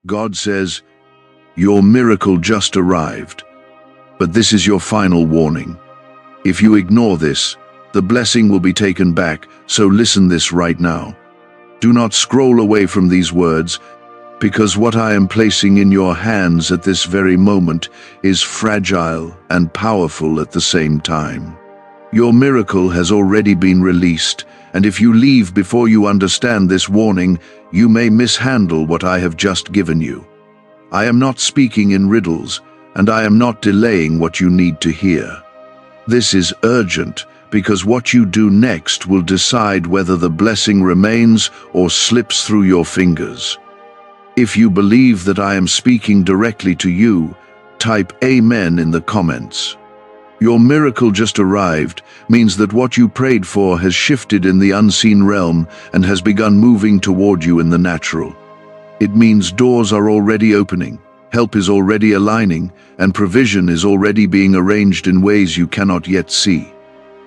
God says, "Your miracle just arrived." But this is your final warning. If you ignore this, the blessing will be taken back, so listen this right now. Do not scroll away from these words, because what I am placing in your hands at this very moment is fragile and powerful at the same time. Your miracle has already been released, and if you leave before you understand this warning, you may mishandle what I have just given you. I am not speaking in riddles, and I am not delaying what you need to hear. This is urgent, because what you do next will decide whether the blessing remains or slips through your fingers. If you believe that I am speaking directly to you, type Amen in the comments. Your miracle just arrived means that what you prayed for has shifted in the unseen realm and has begun moving toward you in the natural. It means doors are already opening, help is already aligning, and provision is already being arranged in ways you cannot yet see.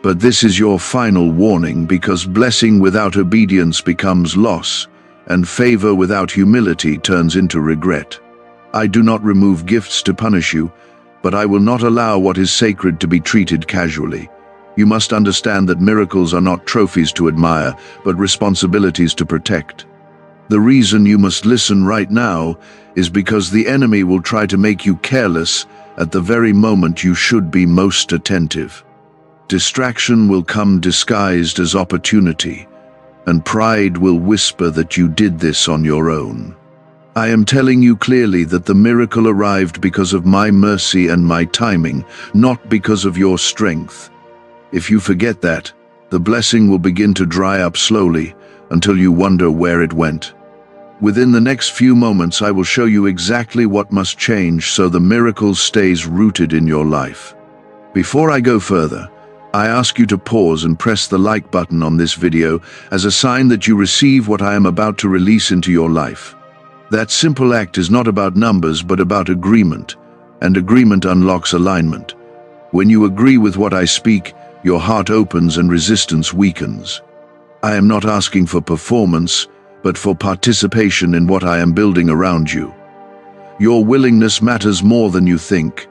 But this is your final warning, because blessing without obedience becomes loss, and favor without humility turns into regret. I do not remove gifts to punish you, but I will not allow what is sacred to be treated casually. You must understand that miracles are not trophies to admire, but responsibilities to protect. The reason you must listen right now is because the enemy will try to make you careless at the very moment you should be most attentive. Distraction will come disguised as opportunity, and pride will whisper that you did this on your own. I am telling you clearly that the miracle arrived because of my mercy and my timing, not because of your strength. If you forget that, the blessing will begin to dry up slowly until you wonder where it went. Within the next few moments, I will show you exactly what must change so the miracle stays rooted in your life. Before I go further, I ask you to pause and press the like button on this video as a sign that you receive what I am about to release into your life. That simple act is not about numbers but about agreement, and agreement unlocks alignment. When you agree with what I speak, your heart opens and resistance weakens. I am not asking for performance, but for participation in what I am building around you. Your willingness matters more than you think.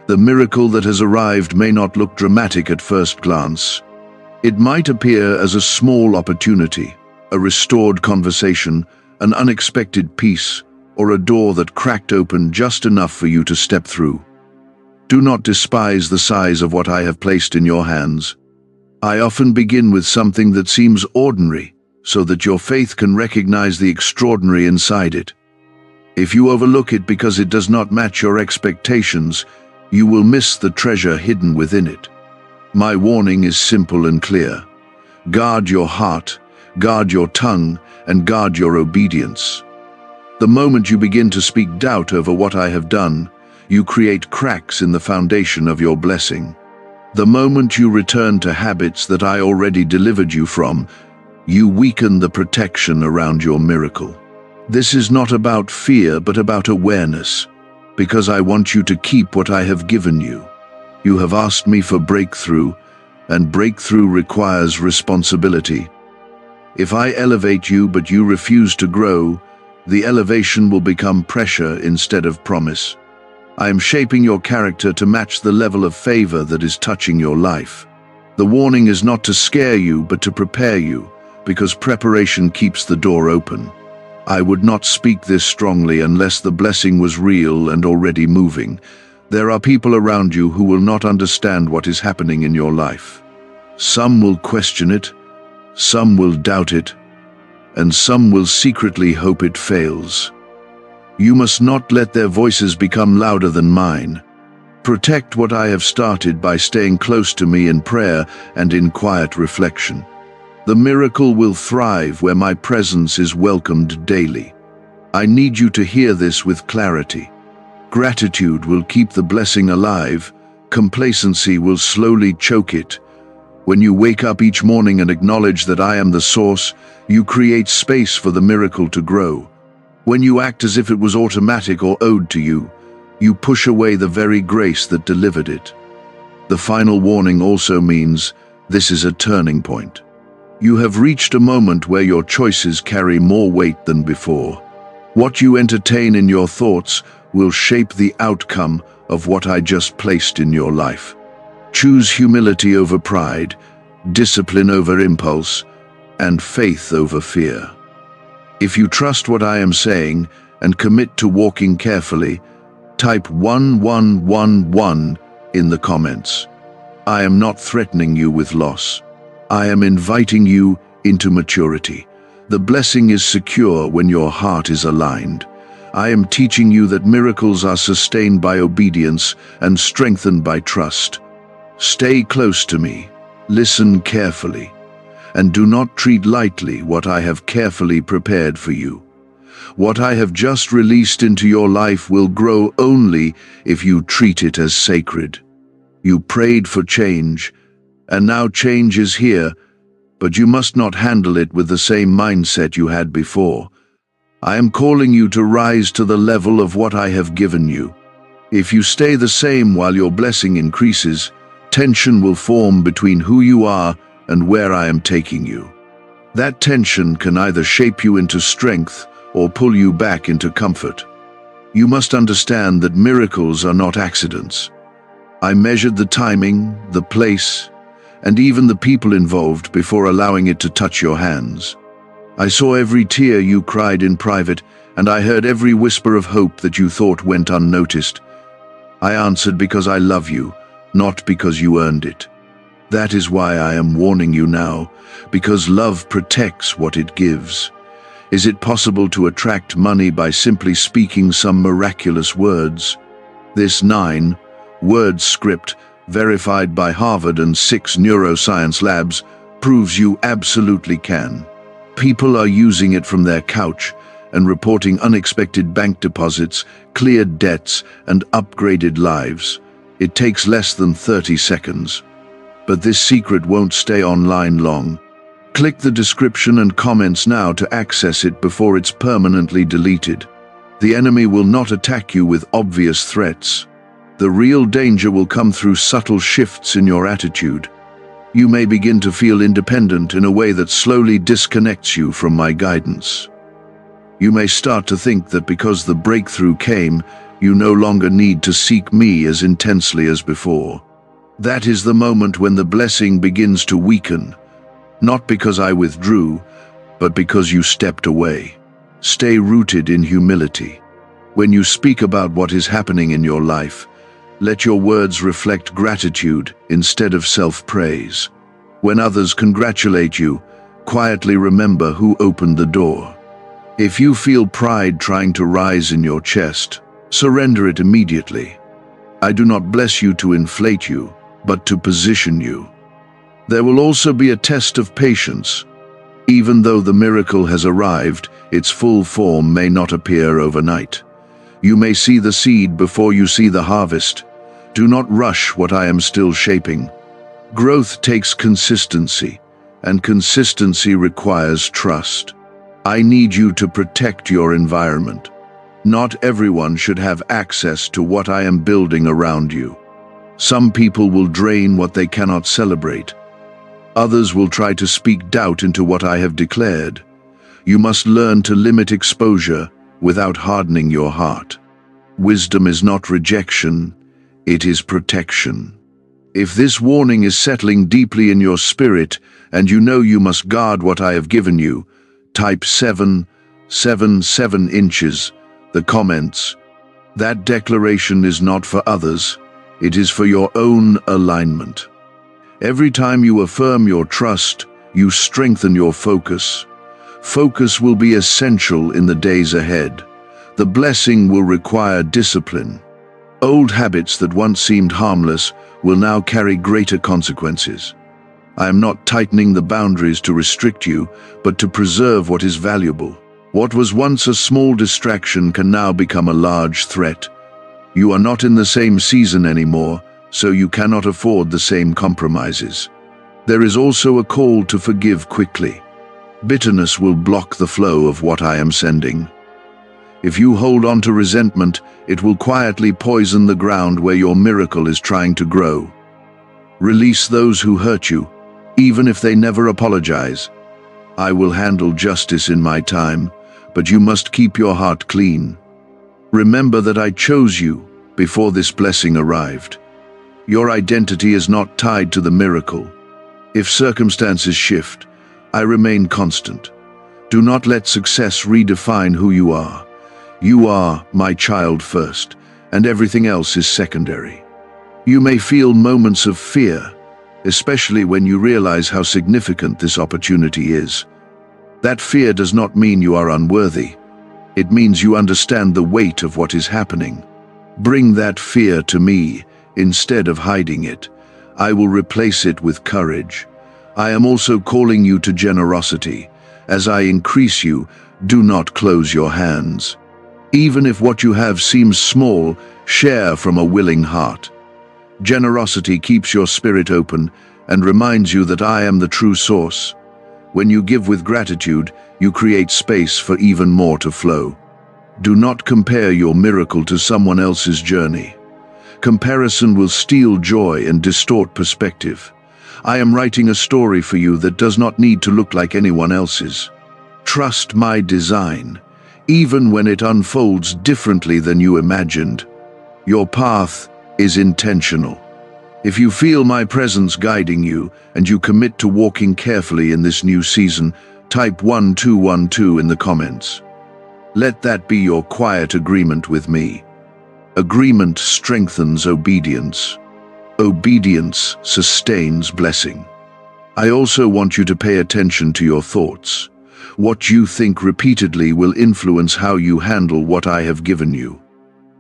The miracle that has arrived may not look dramatic at first glance. It might appear as a small opportunity, a restored conversation, an unexpected peace, or a door that cracked open just enough for you to step through. Do not despise the size of what I have placed in your hands. I often begin with something that seems ordinary, so that your faith can recognize the extraordinary inside it. If you overlook it because it does not match your expectations, you will miss the treasure hidden within it. My warning is simple and clear. Guard your heart, guard your tongue, and guard your obedience. The moment you begin to speak doubt over what I have done, you create cracks in the foundation of your blessing. The moment you return to habits that I already delivered you from, you weaken the protection around your miracle. This is not about fear, but about awareness, because I want you to keep what I have given you. You have asked me for breakthrough, and breakthrough requires responsibility. If I elevate you but you refuse to grow, the elevation will become pressure instead of promise. I am shaping your character to match the level of favor that is touching your life. The warning is not to scare you, but to prepare you, because preparation keeps the door open. I would not speak this strongly unless the blessing was real and already moving. There are people around you who will not understand what is happening in your life. Some will question it, some will doubt it, and some will secretly hope it fails. You must not let their voices become louder than mine. Protect what I have started by staying close to me in prayer and in quiet reflection. The miracle will thrive where my presence is welcomed daily. I need you to hear this with clarity. Gratitude will keep the blessing alive. Complacency will slowly choke it. When you wake up each morning and acknowledge that I am the source, you create space for the miracle to grow. When you act as if it was automatic or owed to you, you push away the very grace that delivered it. The final warning also means this is a turning point. You have reached a moment where your choices carry more weight than before. What you entertain in your thoughts will shape the outcome of what I just placed in your life. Choose humility over pride, discipline over impulse, and faith over fear. If you trust what I am saying and commit to walking carefully, type 1111 in the comments. I am not threatening you with loss. I am inviting you into maturity. The blessing is secure when your heart is aligned. I am teaching you that miracles are sustained by obedience and strengthened by trust. Stay close to me, listen carefully, and do not treat lightly what I have carefully prepared for you. What I have just released into your life will grow only if you treat it as sacred. You prayed for change, and now change is here, but you must not handle it with the same mindset you had before. I am calling you to rise to the level of what I have given you. If you stay the same while your blessing increases, tension will form between who you are and where I am taking you. That tension can either shape you into strength or pull you back into comfort. You must understand that miracles are not accidents. I measured the timing, the place, and even the people involved before allowing it to touch your hands. I saw every tear you cried in private, and I heard every whisper of hope that you thought went unnoticed. I answered because I love you, not because you earned it. That is why I am warning you now, because love protects what it gives. Is it possible to attract money by simply speaking some miraculous words? This 9-word script, verified by Harvard and 6 neuroscience labs, proves you absolutely can. People are using it from their couch and reporting unexpected bank deposits, cleared debts, and upgraded lives. It takes less than 30 seconds. But this secret won't stay online long. Click the description and comments now to access it before it's permanently deleted. The enemy will not attack you with obvious threats. The real danger will come through subtle shifts in your attitude. You may begin to feel independent in a way that slowly disconnects you from my guidance. You may start to think that because the breakthrough came, you no longer need to seek me as intensely as before. That is the moment when the blessing begins to weaken, not because I withdrew, but because you stepped away. Stay rooted in humility. When you speak about what is happening in your life, let your words reflect gratitude instead of self-praise. When others congratulate you, quietly remember who opened the door. If you feel pride trying to rise in your chest, surrender it immediately. I do not bless you to inflate you, but to position you. There will also be a test of patience. Even though the miracle has arrived, its full form may not appear overnight. You may see the seed before you see the harvest. Do not rush what I am still shaping. Growth takes consistency, and consistency requires trust. I need you to protect your environment. Not everyone should have access to what I am building around you. Some people will drain what they cannot celebrate. Others will try to speak doubt into what I have declared. You must learn to limit exposure without hardening your heart. Wisdom is not rejection, it is protection. If this warning is settling deeply in your spirit and you know you must guard what I have given you, type 7 inches, the comments. That declaration is not for others, it is for your own alignment. Every time you affirm your trust, you strengthen your focus. Focus will be essential in the days ahead. The blessing will require discipline. Old habits that once seemed harmless will now carry greater consequences. I am not tightening the boundaries to restrict you, but to preserve what is valuable. What was once a small distraction can now become a large threat. You are not in the same season anymore, so you cannot afford the same compromises. There is also a call to forgive quickly. Bitterness will block the flow of what I am sending. If you hold on to resentment, it will quietly poison the ground where your miracle is trying to grow. Release those who hurt you, even if they never apologize. I will handle justice in my time, but you must keep your heart clean. Remember that I chose you before this blessing arrived. Your identity is not tied to the miracle. If circumstances shift, I remain constant. Do not let success redefine who you are. You are my child first, and everything else is secondary. You may feel moments of fear, especially when you realize how significant this opportunity is. That fear does not mean you are unworthy. It means you understand the weight of what is happening. Bring that fear to me instead of hiding it. I will replace it with courage. I am also calling you to generosity. As I increase you, do not close your hands. Even if what you have seems small, share from a willing heart. Generosity keeps your spirit open and reminds you that I am the true source. When you give with gratitude, you create space for even more to flow. Do not compare your miracle to someone else's journey. Comparison will steal joy and distort perspective. I am writing a story for you that does not need to look like anyone else's. Trust my design, even when it unfolds differently than you imagined. Your path is intentional. If you feel my presence guiding you and you commit to walking carefully in this new season, type 1212 in the comments. Let that be your quiet agreement with me. Agreement strengthens obedience. Obedience sustains blessing. I also want you to pay attention to your thoughts. What you think repeatedly will influence how you handle what I have given you.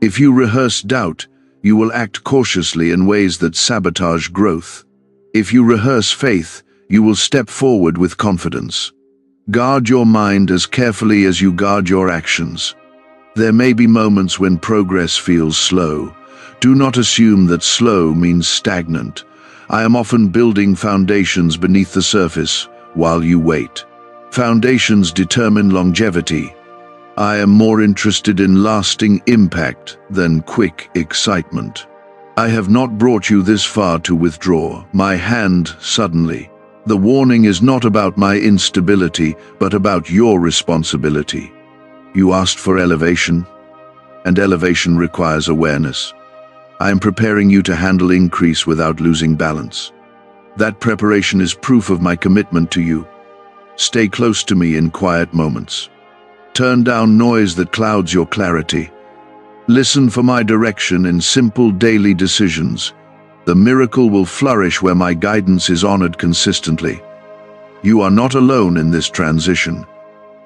If you rehearse doubt, you will act cautiously in ways that sabotage growth. If you rehearse faith, you will step forward with confidence. Guard your mind as carefully as you guard your actions. There may be moments when progress feels slow. Do not assume that slow means stagnant. I am often building foundations beneath the surface while you wait. Foundations determine longevity. I am more interested in lasting impact than quick excitement. I have not brought you this far to withdraw my hand suddenly. The warning is not about my instability, but about your responsibility. You asked for elevation, and elevation requires awareness. I am preparing you to handle increase without losing balance. That preparation is proof of my commitment to you. Stay close to me in quiet moments. Turn down noise that clouds your clarity. Listen for my direction in simple daily decisions. The miracle will flourish where my guidance is honored consistently. You are not alone in this transition.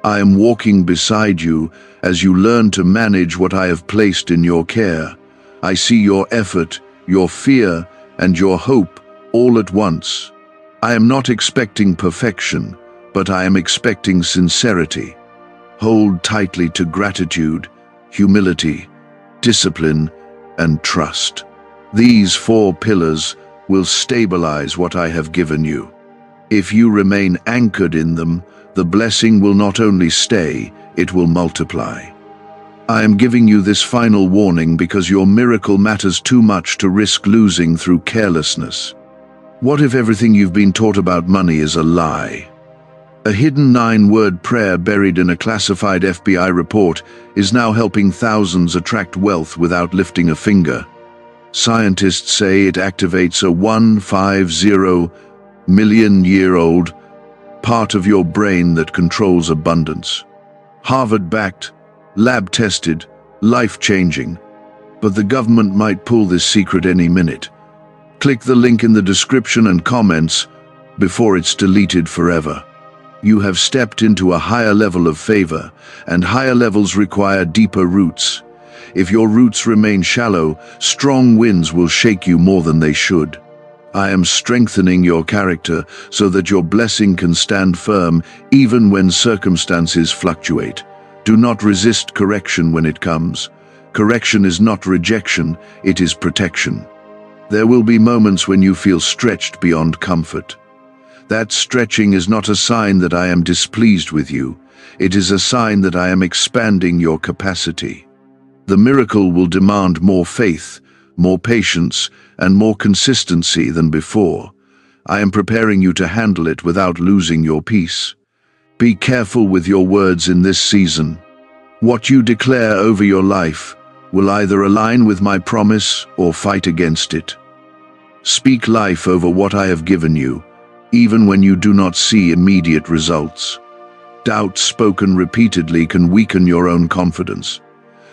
I am walking beside you as you learn to manage what I have placed in your care. I see your effort, your fear, and your hope all at once. I am not expecting perfection, but I am expecting sincerity. Hold tightly to gratitude, humility, discipline, and trust. These 4 pillars will stabilize what I have given you. If you remain anchored in them, the blessing will not only stay, it will multiply. I am giving you this final warning because your miracle matters too much to risk losing through carelessness. What if everything you've been taught about money is a lie? A hidden 9-word prayer buried in a classified FBI report is now helping thousands attract wealth without lifting a finger. Scientists say it activates a 150 million-year-old part of your brain that controls abundance. Harvard-backed, lab-tested, life-changing. But the government might pull this secret any minute. Click the link in the description and comments before it's deleted forever. You have stepped into a higher level of favor, and higher levels require deeper roots. If your roots remain shallow, strong winds will shake you more than they should. I am strengthening your character so that your blessing can stand firm even when circumstances fluctuate. Do not resist correction when it comes. Correction is not rejection, it is protection. There will be moments when you feel stretched beyond comfort. That stretching is not a sign that I am displeased with you. It is a sign that I am expanding your capacity. The miracle will demand more faith, more patience, and more consistency than before. I am preparing you to handle it without losing your peace. Be careful with your words in this season. What you declare over your life will either align with my promise or fight against it. Speak life over what I have given you, even when you do not see immediate results. Doubt spoken repeatedly can weaken your own confidence.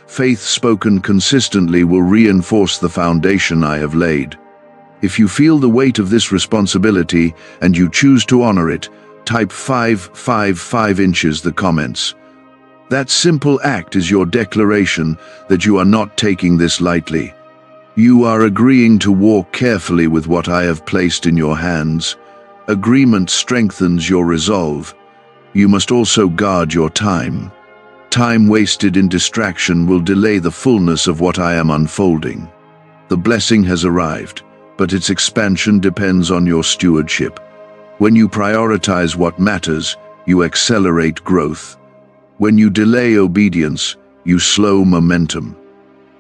Faith spoken consistently will reinforce the foundation I have laid. If you feel the weight of this responsibility and you choose to honor it, type 5 inches the comments. That simple act is your declaration that you are not taking this lightly. You are agreeing to walk carefully with what I have placed in your hands. Agreement strengthens your resolve. You must also guard your time. Time wasted in distraction will delay the fullness of what I am unfolding. The blessing has arrived, but its expansion depends on your stewardship. When you prioritize what matters, you accelerate growth. When you delay obedience, you slow momentum.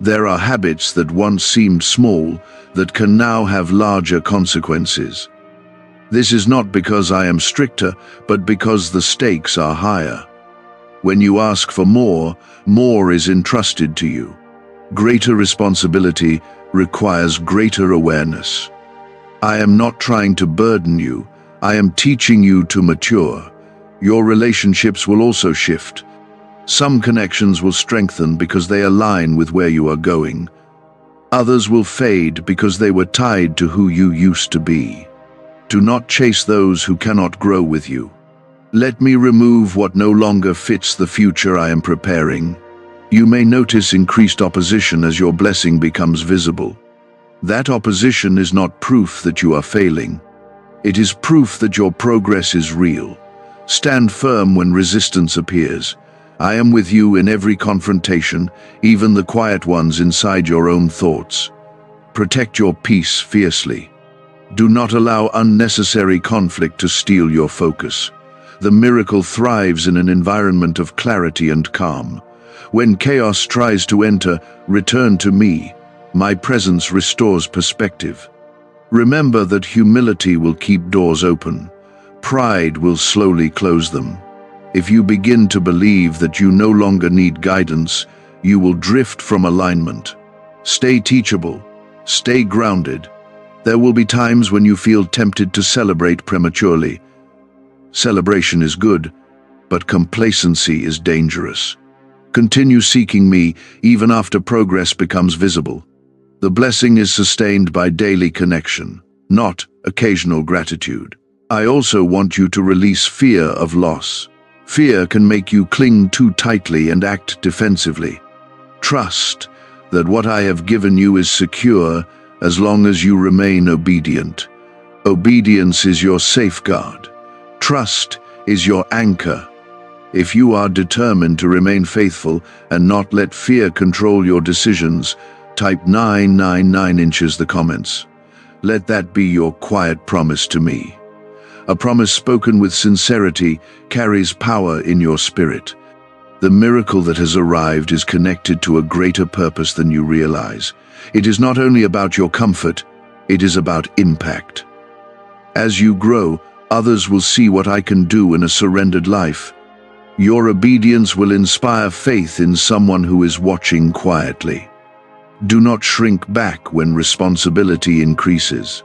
There are habits that once seemed small that can now have larger consequences. This is not because I am stricter, but because the stakes are higher. When you ask for more is entrusted to you. Greater responsibility requires greater awareness. I am not trying to burden you. I am teaching you to mature. Your relationships will also shift. Some connections will strengthen because they align with where you are going. Others will fade because they were tied to who you used to be. Do not chase those who cannot grow with you. Let me remove what no longer fits the future I am preparing. You may notice increased opposition as your blessing becomes visible. That opposition is not proof that you are failing. It is proof that your progress is real. Stand firm when resistance appears. I am with you in every confrontation, even the quiet ones inside your own thoughts. Protect your peace fiercely. Do not allow unnecessary conflict to steal your focus. The miracle thrives in an environment of clarity and calm. When chaos tries to enter, return to me. My presence restores perspective. Remember that humility will keep doors open. Pride will slowly close them. If you begin to believe that you no longer need guidance, you will drift from alignment. Stay teachable. Stay grounded. There will be times when you feel tempted to celebrate prematurely. Celebration is good, but complacency is dangerous. Continue seeking me even after progress becomes visible. The blessing is sustained by daily connection, not occasional gratitude. I also want you to release fear of loss. Fear can make you cling too tightly and act defensively. Trust that what I have given you is secure as long as you remain obedient. Obedience is your safeguard. Trust is your anchor. If you are determined to remain faithful and not let fear control your decisions, type 9 inches the comments. Let that be your quiet promise to me. A promise spoken with sincerity carries power in your spirit. The miracle that has arrived is connected to a greater purpose than you realize. It is not only about your comfort, it is about impact. As you grow, others will see what I can do in a surrendered life. Your obedience will inspire faith in someone who is watching quietly. Do not shrink back when responsibility increases.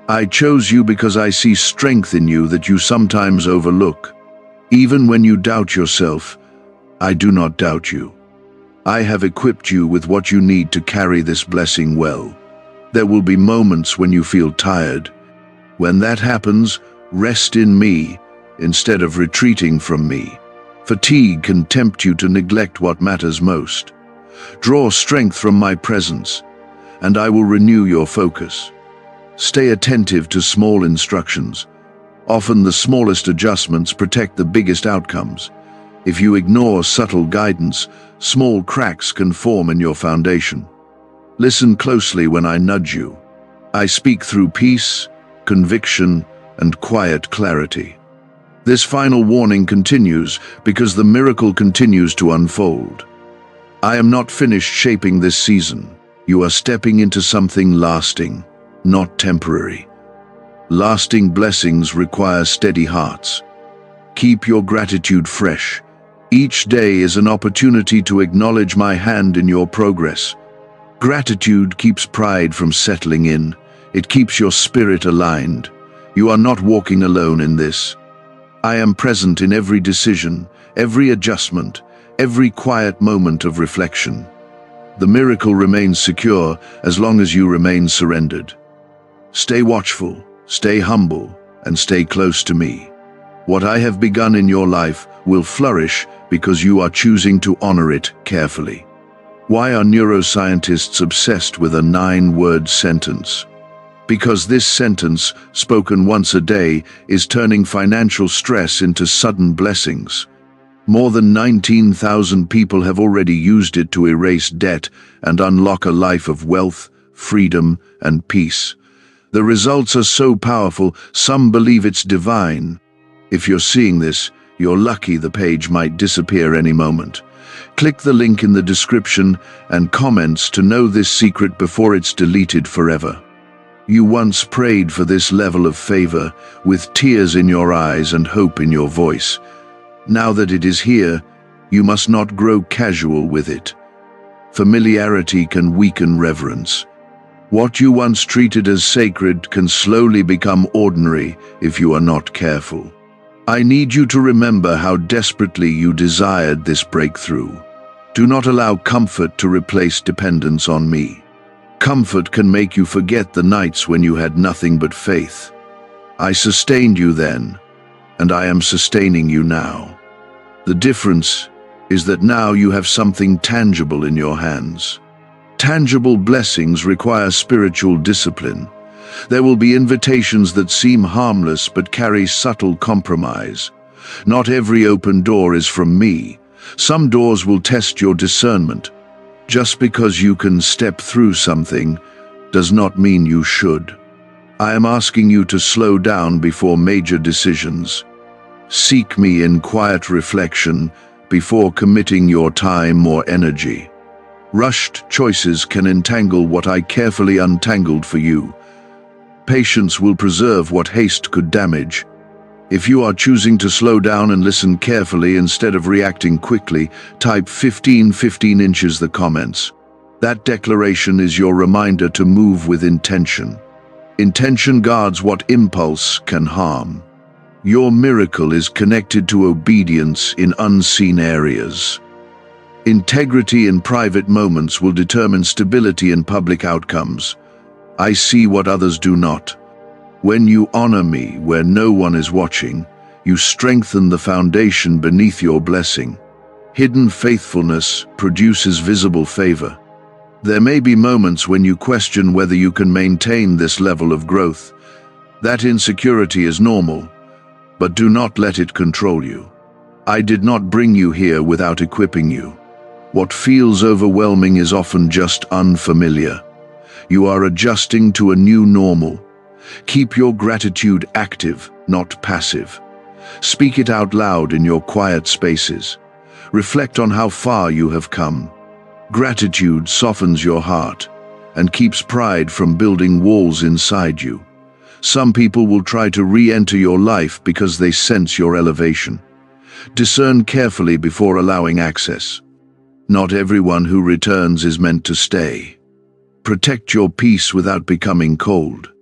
I chose you because I see strength in you that you sometimes overlook. Even when you doubt yourself, I do not doubt you. I have equipped you with what you need to carry this blessing well. There will be moments when you feel tired. When that happens, rest in me instead of retreating from me. Fatigue can tempt you to neglect what matters most. Draw strength from my presence, and I will renew your focus. Stay attentive to small instructions. Often the smallest adjustments protect the biggest outcomes. If you ignore subtle guidance, small cracks can form in your foundation. Listen closely when I nudge you. I speak through peace, conviction, and quiet clarity. This final warning continues because the miracle continues to unfold. I am not finished shaping this season. You are stepping into something lasting, not temporary. Lasting blessings require steady hearts. Keep your gratitude fresh. Each day is an opportunity to acknowledge my hand in your progress. Gratitude keeps pride from settling in. It keeps your spirit aligned. You are not walking alone in this. I am present in every decision, every adjustment, every quiet moment of reflection. The miracle remains secure as long as you remain surrendered. Stay watchful, stay humble, and stay close to me. What I have begun in your life will flourish because you are choosing to honor it carefully. Why are neuroscientists obsessed with a 9-word sentence? Because this sentence, spoken once a day, is turning financial stress into sudden blessings. More than 19,000 people have already used it to erase debt and unlock a life of wealth, freedom, and peace. The results are so powerful, some believe it's divine. If you're seeing this, you're lucky. The page might disappear any moment. Click the link in the description and comments to know this secret before it's deleted forever. You once prayed for this level of favor, with tears in your eyes and hope in your voice. Now that it is here, you must not grow casual with it. Familiarity can weaken reverence. What you once treated as sacred can slowly become ordinary if you are not careful. I need you to remember how desperately you desired this breakthrough. Do not allow comfort to replace dependence on me. Comfort can make you forget the nights when you had nothing but faith. I sustained you then, and I am sustaining you now. The difference is that now you have something tangible in your hands. Tangible blessings require spiritual discipline. There will be invitations that seem harmless but carry subtle compromise. Not every open door is from me. Some doors will test your discernment. Just because you can step through something does not mean you should. I am asking you to slow down before major decisions. Seek me in quiet reflection before committing your time or energy. Rushed choices can entangle what I carefully untangled for you. Patience will preserve what haste could damage. If you are choosing to slow down and listen carefully instead of reacting quickly, type 15 inches the comments. That declaration is your reminder to move with intention. Intention guards what impulse can harm. Your miracle is connected to obedience in unseen areas. Integrity in private moments will determine stability in public outcomes. I see what others do not. When you honor me where no one is watching, you strengthen the foundation beneath your blessing. Hidden faithfulness produces visible favor. There may be moments when you question whether you can maintain this level of growth. That insecurity is normal, but do not let it control you. I did not bring you here without equipping you. What feels overwhelming is often just unfamiliar. You are adjusting to a new normal. Keep your gratitude active, not passive. Speak it out loud in your quiet spaces. Reflect on how far you have come. Gratitude softens your heart and keeps pride from building walls inside you. Some people will try to re-enter your life because they sense your elevation. Discern carefully before allowing access. Not everyone who returns is meant to stay. Protect your peace without becoming cold.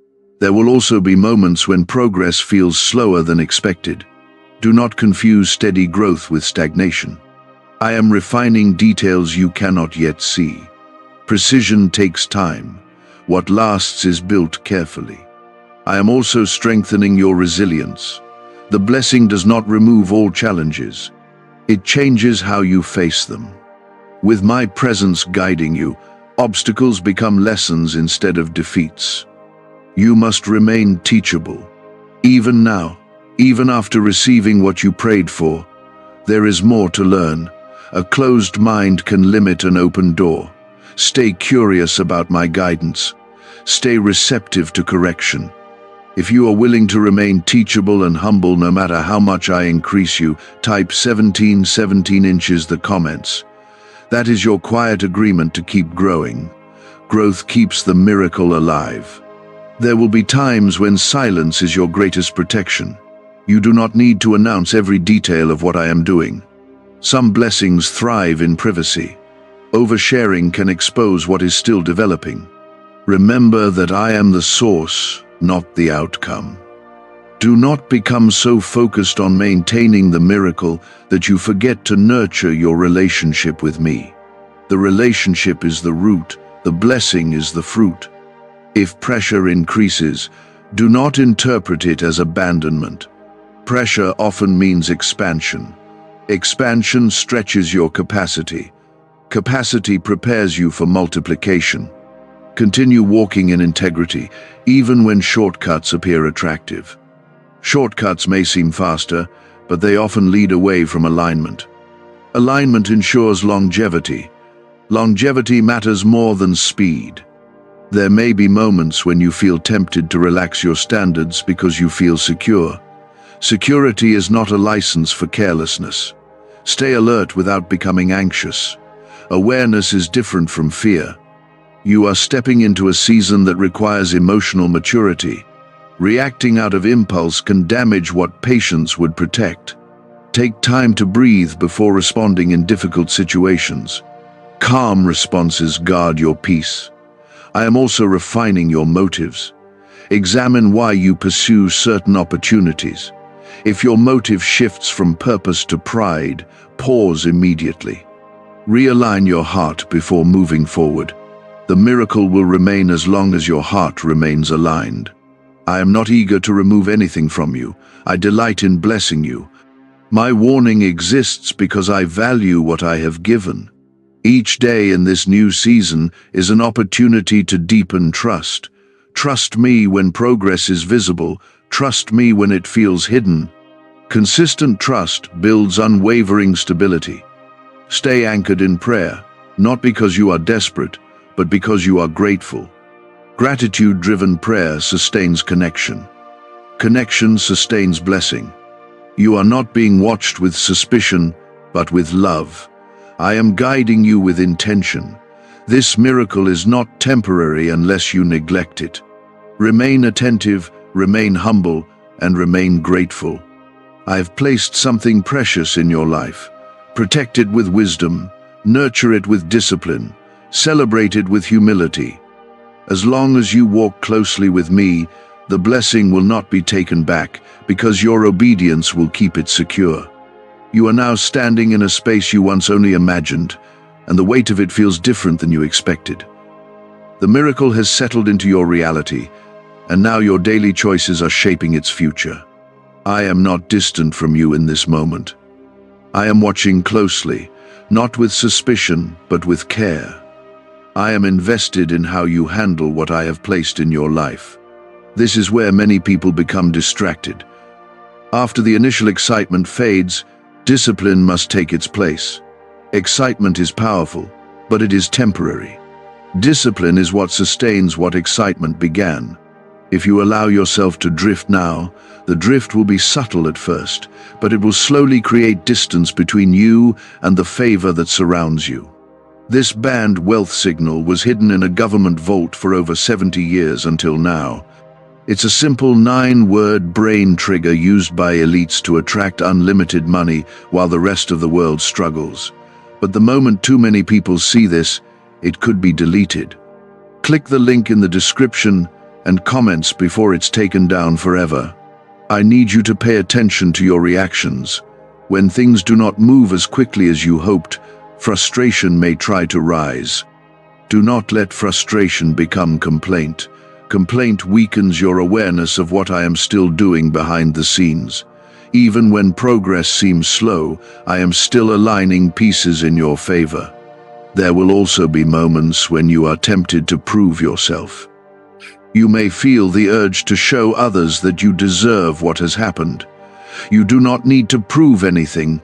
There will also be moments when progress feels slower than expected. Do not confuse steady growth with stagnation. I am refining details you cannot yet see. Precision takes time. What lasts is built carefully. I am also strengthening your resilience. The blessing does not remove all challenges. It changes how you face them. With my presence guiding you, obstacles become lessons instead of defeats. You must remain teachable. Even now, even after receiving what you prayed for, there is more to learn. A closed mind can limit an open door. Stay curious about my guidance. Stay receptive to correction. If you are willing to remain teachable and humble no matter how much I increase you, type 17 inches the comments. That is your quiet agreement to keep growing. Growth keeps the miracle alive. There will be times when silence is your greatest protection. You do not need to announce every detail of what I am doing. Some blessings thrive in privacy. Oversharing can expose what is still developing. Remember that I am the source, not the outcome. Do not become so focused on maintaining the miracle that you forget to nurture your relationship with me. The relationship is the root, the blessing is the fruit. If pressure increases, do not interpret it as abandonment. Pressure often means expansion. Expansion stretches your capacity. Capacity prepares you for multiplication. Continue walking in integrity, even when shortcuts appear attractive. Shortcuts may seem faster, but they often lead away from alignment. Alignment ensures longevity. Longevity matters more than speed. There may be moments when you feel tempted to relax your standards because you feel secure. Security is not a license for carelessness. Stay alert without becoming anxious. Awareness is different from fear. You are stepping into a season that requires emotional maturity. Reacting out of impulse can damage what patience would protect. Take time to breathe before responding in difficult situations. Calm responses guard your peace. I am also refining your motives. Examine why you pursue certain opportunities. If your motive shifts from purpose to pride, pause immediately. Realign your heart before moving forward. The miracle will remain as long as your heart remains aligned. I am not eager to remove anything from you. I delight in blessing you. My warning exists because I value what I have given. Each day in this new season is an opportunity to deepen trust. Trust me when progress is visible. Trust me when it feels hidden. Consistent trust builds unwavering stability. Stay anchored in prayer, not because you are desperate, but because you are grateful. Gratitude-driven prayer sustains connection. Connection sustains blessing. You are not being watched with suspicion, but with love. I am guiding you with intention. This miracle is not temporary unless you neglect it. Remain attentive, remain humble, and remain grateful. I have placed something precious in your life. Protect it with wisdom, nurture it with discipline, celebrate it with humility. As long as you walk closely with me, the blessing will not be taken back because your obedience will keep it secure. You are now standing in a space you once only imagined, and the weight of it feels different than you expected. The miracle has settled into your reality, and now your daily choices are shaping its future. I am not distant from you in this moment. I am watching closely, not with suspicion, but with care. I am invested in how you handle what I have placed in your life. This is where many people become distracted. After the initial excitement fades, discipline must take its place. Excitement is powerful, but it is temporary. Discipline is what sustains what excitement began. If you allow yourself to drift now, the drift will be subtle at first, but it will slowly create distance between you and the favor that surrounds you. This banned wealth signal was hidden in a government vault for over 70 years until now. It's a simple 9-word brain trigger used by elites to attract unlimited money while the rest of the world struggles. But the moment too many people see this, it could be deleted. Click the link in the description and comments before it's taken down forever. I need you to pay attention to your reactions. When things do not move as quickly as you hoped, frustration may try to rise. Do not let frustration become complaint. Complaint weakens your awareness of what I am still doing behind the scenes. Even when progress seems slow, I am still aligning pieces in your favor. There will also be moments when you are tempted to prove yourself. You may feel the urge to show others that you deserve what has happened. You do not need to prove anything.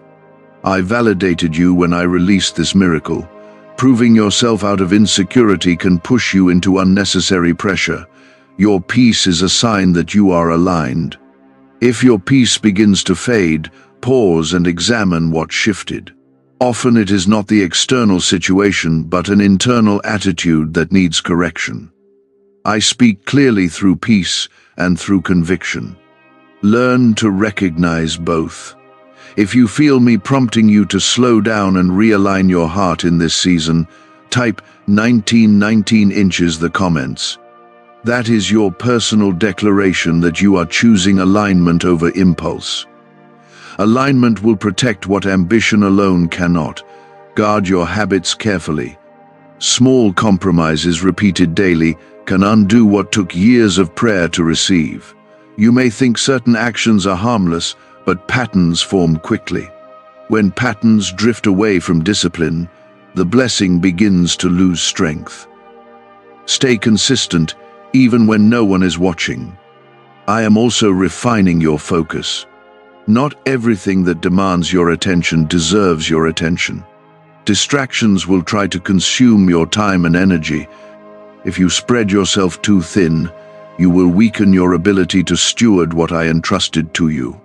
I validated you when I released this miracle. Proving yourself out of insecurity can push you into unnecessary pressure. Your peace is a sign that you are aligned. If your peace begins to fade, pause and examine what shifted. Often it is not the external situation, but an internal attitude that needs correction. I speak clearly through peace and through conviction. Learn to recognize both. If you feel me prompting you to slow down and realign your heart in this season, type 1919 inches the comments. That is your personal declaration that you are choosing alignment over impulse. Alignment will protect what ambition alone cannot. Guard your habits carefully. Small compromises repeated daily can undo what took years of prayer to receive. You may think certain actions are harmless, but patterns form quickly. When patterns drift away from discipline, the blessing begins to lose strength. Stay consistent even when no one is watching. I am also refining your focus. Not everything that demands your attention deserves your attention. Distractions will try to consume your time and energy. If you spread yourself too thin, you will weaken your ability to steward what I entrusted to you.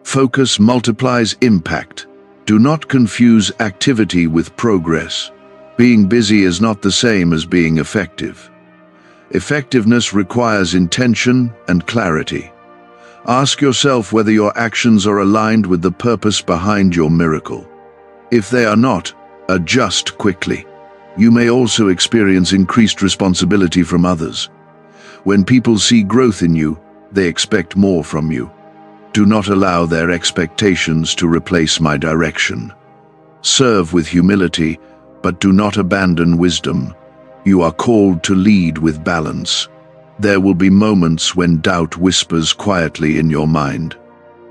Focus multiplies impact. Do not confuse activity with progress. Being busy is not the same as being effective. Effectiveness requires intention and clarity. Ask yourself whether your actions are aligned with the purpose behind your miracle. If they are not, adjust quickly. You may also experience increased responsibility from others. When people see growth in you, they expect more from you. Do not allow their expectations to replace my direction. Serve with humility, but do not abandon wisdom. You are called to lead with balance. There will be moments when doubt whispers quietly in your mind.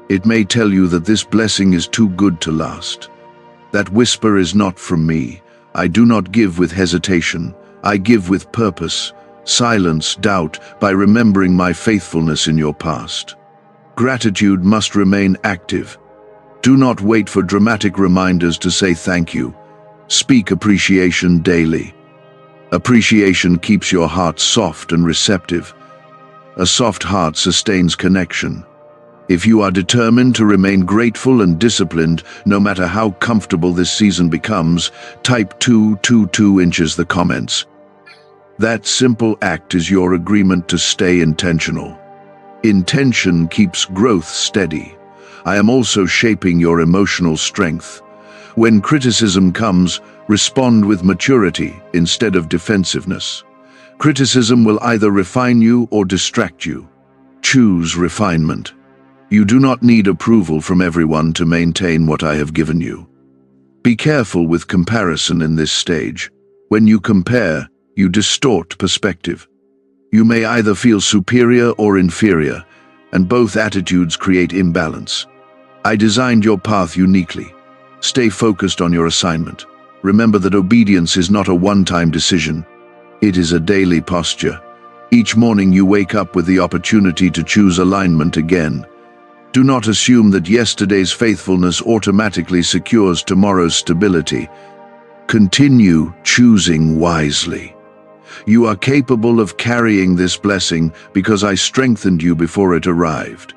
It may tell you that this blessing is too good to last. That whisper is not from me. I do not give with hesitation. I give with purpose. Silence doubt by remembering my faithfulness in your past. Gratitude must remain active. Do not wait for dramatic reminders to say thank you. Speak appreciation daily. Appreciation keeps your heart soft and receptive. A soft heart sustains connection. If you are determined to remain grateful and disciplined, no matter how comfortable this season becomes, type 222 inches the comments. That simple act is your agreement to stay intentional. Intention keeps growth steady. I am also shaping your emotional strength. When criticism comes, respond with maturity instead of defensiveness. Criticism will either refine you or distract you. Choose refinement. You do not need approval from everyone to maintain what I have given you. Be careful with comparison in this stage. When you compare, you distort perspective. You may either feel superior or inferior, and both attitudes create imbalance. I designed your path uniquely. Stay focused on your assignment. Remember that obedience is not a one-time decision. It is a daily posture. Each morning you wake up with the opportunity to choose alignment again. Do not assume that yesterday's faithfulness automatically secures tomorrow's stability. Continue choosing wisely. You are capable of carrying this blessing because I strengthened you before it arrived.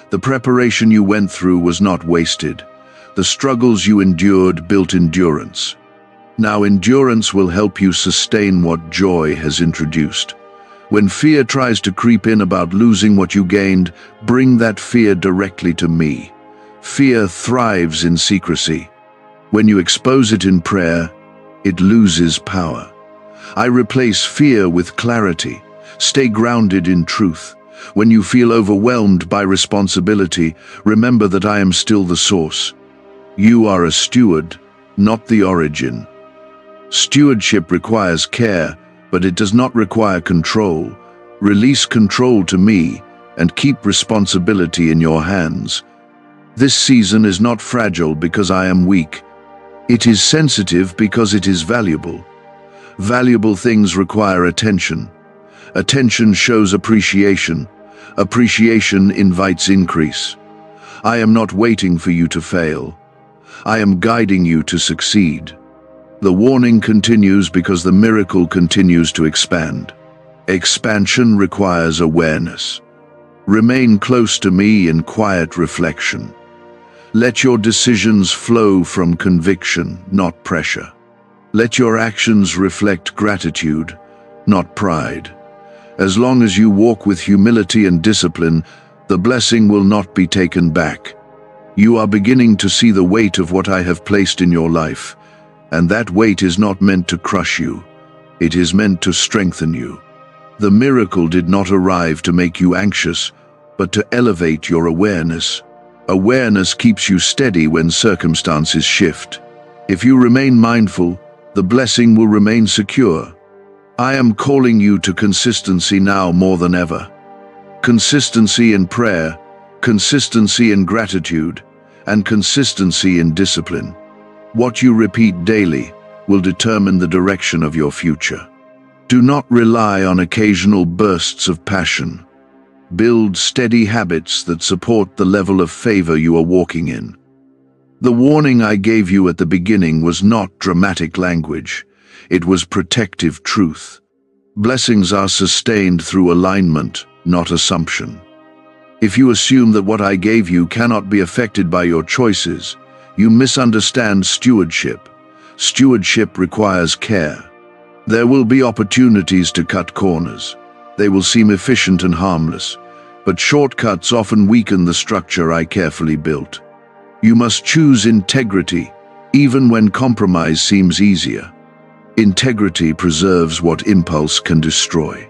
The preparation you went through was not wasted. The struggles you endured built endurance. Now endurance will help you sustain what joy has introduced. When fear tries to creep in about losing what you gained, bring that fear directly to me. Fear thrives in secrecy. When you expose it in prayer, it loses power. I replace fear with clarity. Stay grounded in truth. When you feel overwhelmed by responsibility, remember that I am still the source. You are a steward, not the origin. Stewardship requires care, but it does not require control. Release control to me and keep responsibility in your hands. This season is not fragile because I am weak. It is sensitive because it is valuable. Valuable things require attention. Attention shows appreciation. Appreciation invites increase. I am not waiting for you to fail. I am guiding you to succeed. The warning continues because the miracle continues to expand. Expansion requires awareness. Remain close to me in quiet reflection. Let your decisions flow from conviction, not pressure. Let your actions reflect gratitude, not pride. As long as you walk with humility and discipline, The blessing will not be taken back. You are beginning to see the weight of what I have placed in your life, and that weight is not meant to crush you. It is meant to strengthen you. The miracle did not arrive to make you anxious, but to elevate your awareness. Awareness keeps you steady when circumstances shift. If you remain mindful, the blessing will remain secure. I am calling you to consistency now more than ever. Consistency in prayer, consistency in gratitude, and consistency in discipline. What you repeat daily will determine the direction of your future. Do not rely on occasional bursts of passion. Build steady habits that support the level of favor you are walking in. The warning I gave you at the beginning was not dramatic language. It was protective truth. Blessings are sustained through alignment, not assumption. If you assume that what I gave you cannot be affected by your choices, you misunderstand stewardship. Stewardship requires care. There will be opportunities to cut corners. They will seem efficient and harmless, but shortcuts often weaken the structure I carefully built. You must choose integrity, even when compromise seems easier. Integrity preserves what impulse can destroy.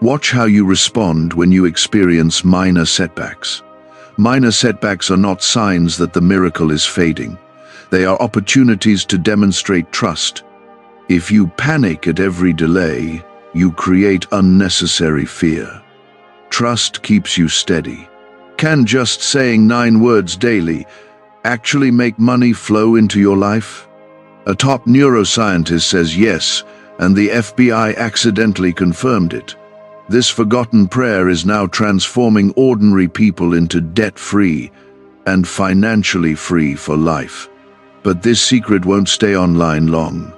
Watch how you respond when you experience minor setbacks. Minor setbacks are not signs that the miracle is fading. They are opportunities to demonstrate trust. If you panic at every delay, you create unnecessary fear. Trust keeps you steady. Can just saying 9 words daily actually make money flow into your life? A top neuroscientist says yes, and the FBI accidentally confirmed it. This forgotten prayer is now transforming ordinary people into debt-free and financially free for life. But this secret won't stay online long.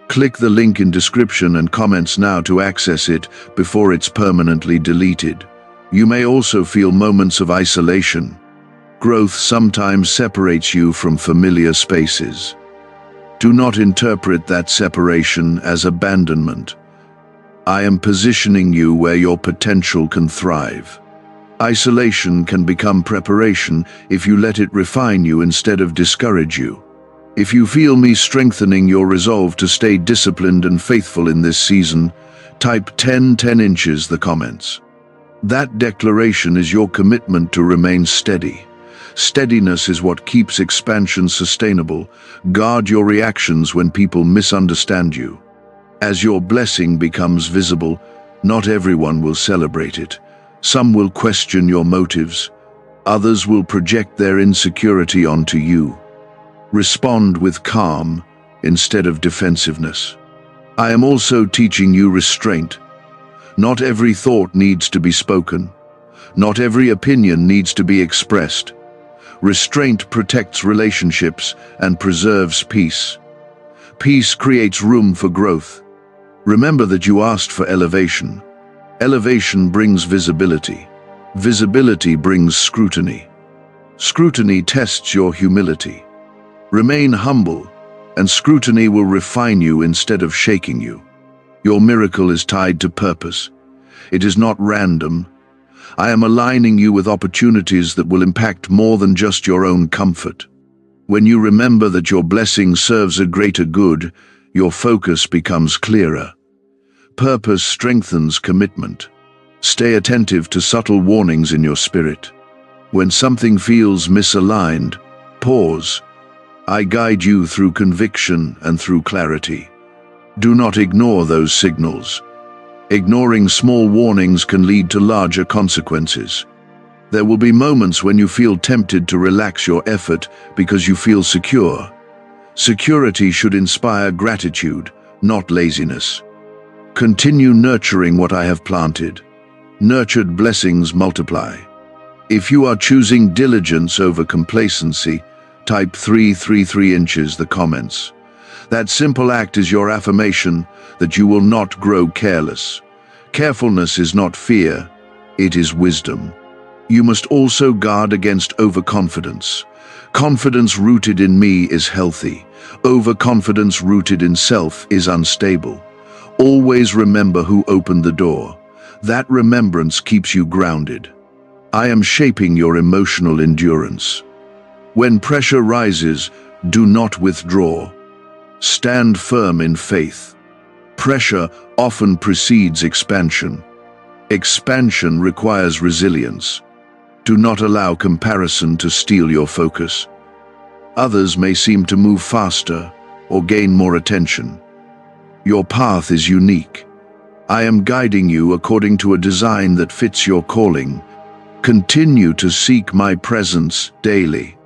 Click the link in description and comments now to access it before it's permanently deleted. You may also feel moments of isolation. Growth sometimes separates you from familiar spaces. Do not interpret that separation as abandonment. I am positioning you where your potential can thrive. Isolation can become preparation if you let it refine you instead of discourage you. If you feel me strengthening your resolve to stay disciplined and faithful in this season, type 10 inches the comments. That declaration is your commitment to remain steady. Steadiness is what keeps expansion sustainable. Guard your reactions when people misunderstand you. As your blessing becomes visible, not everyone will celebrate it. Some will question your motives. Others will project their insecurity onto you. Respond with calm instead of defensiveness. I am also teaching you restraint. Not every thought needs to be spoken. Not every opinion needs to be expressed. Restraint protects relationships and preserves peace. Peace creates room for growth. Remember that you asked for elevation. Elevation brings visibility. Visibility brings scrutiny. Scrutiny tests your humility. Remain humble, and scrutiny will refine you instead of shaking you. Your miracle is tied to purpose. It is not random. I am aligning you with opportunities that will impact more than just your own comfort. When you remember that your blessing serves a greater good, your focus becomes clearer. Purpose strengthens commitment. Stay attentive to subtle warnings in your spirit. When something feels misaligned, pause. I guide you through conviction and through clarity. Do not ignore those signals. Ignoring small warnings can lead to larger consequences. There will be moments when you feel tempted to relax your effort because you feel secure. Security should inspire gratitude, not laziness. Continue nurturing what I have planted. Nurtured blessings multiply. If you are choosing diligence over complacency, type 3 inches the comments. That simple act is your affirmation that you will not grow careless. Carefulness is not fear, it is wisdom. You must also guard against overconfidence. Confidence rooted in me is healthy. Overconfidence rooted in self is unstable. Always remember who opened the door. That remembrance keeps you grounded. I am shaping your emotional endurance. When pressure rises, do not withdraw. Stand firm in faith. Pressure often precedes expansion. Expansion requires resilience. Do not allow comparison to steal your focus. Others may seem to move faster or gain more attention. Your path is unique. I am guiding you according to a design that fits your calling. Continue to seek my presence daily.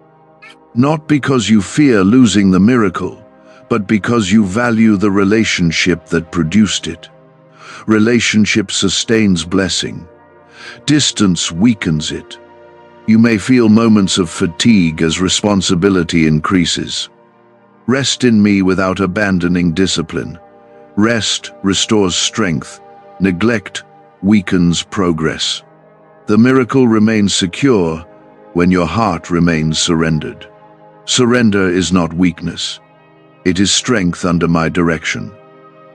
Not because you fear losing the miracle, but because you value the relationship that produced it. Relationship sustains blessing. Distance weakens it. You may feel moments of fatigue as responsibility increases. Rest in me without abandoning discipline. Rest restores strength. Neglect weakens progress. The miracle remains secure when your heart remains surrendered. Surrender is not weakness. It is strength under my direction.